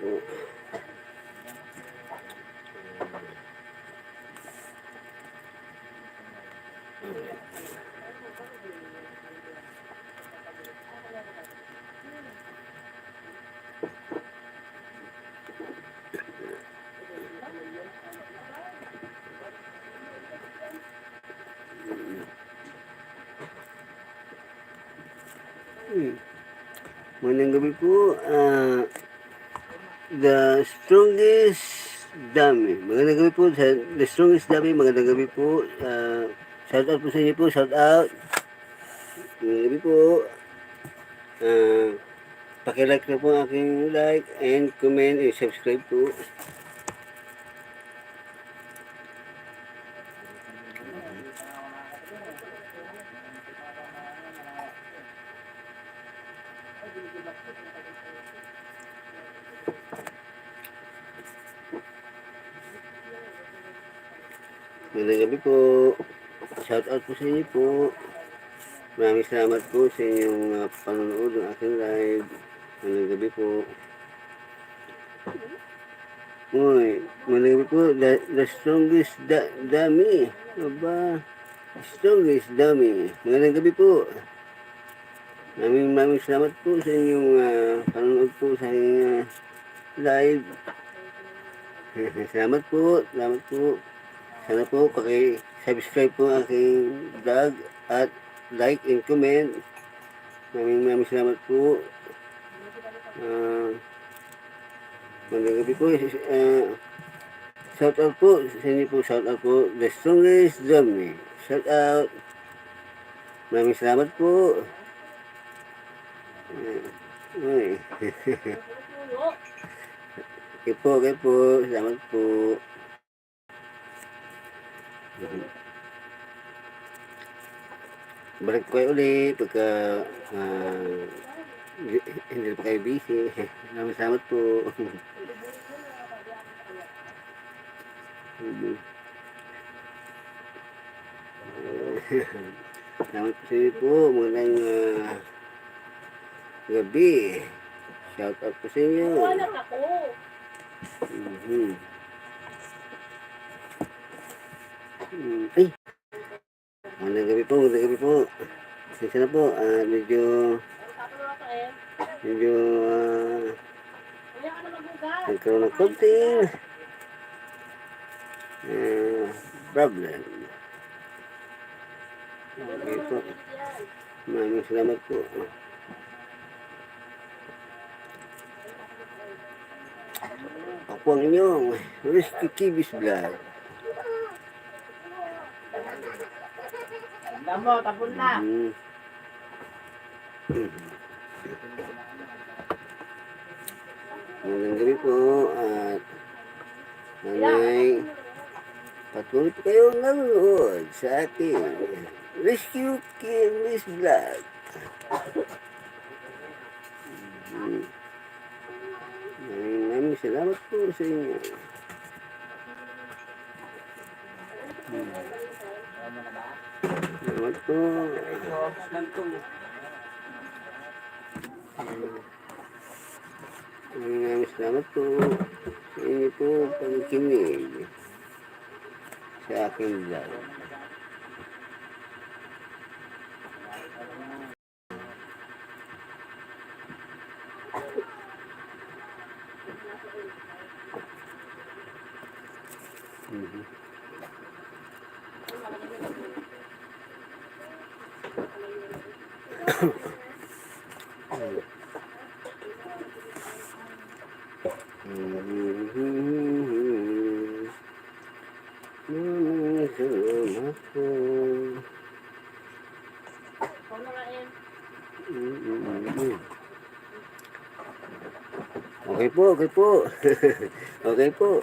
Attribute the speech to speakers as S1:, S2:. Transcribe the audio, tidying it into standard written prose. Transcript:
S1: po. Magandang gabi po. The strongest dummy. Magandang gabi po sa The strongest dummy. Magandang gabi po. Shout out po sa inyo po. Shout out. Magandang gabi po. Pakilike na po ang aking like and comment and subscribe po. Magandang gabi po. Shout out po sa inyo po. Maraming salamat po sa inyong panonood ng aking live. Magandang gabi po. Magandang gabi po. The strongest dummy. Aba, strongest dummy. Magandang gabi po. Maraming salamat po sa inyong panonood po sa aking live. Salamat po. Salamat po. Sana po paki-subscribe po ang aking vlog at like and comment. Maraming salamat po. Magandang gabi po. Shout out po sa inyo po. Shout out po. The strongest dummy. Shout out. Maraming salamat po. Okay po. Salamat po. Balik ko kayo ulit pagka hindi pa kayo busy. Maraming salamat po. Salamat po sa inyo po. Magandang gabi. Shout out po sa inyo. Ay! Magandang gabi po. Sensya na po. Medyo nagkaroon ng konting problem. Okay po. Maraming salamat po. Ako ang inyong Risky Kibis Vlog.
S2: Damo, tapon na.
S1: Magandang gabi po at nanay, patuloy po kayong nanonood sa ating Rescue Kibis Vlog. Maraming salamat po sa inyo. Salamat po. Maraming salamat po sa inyo po pagkikinig sa aking vlog. Okay po. Okay po.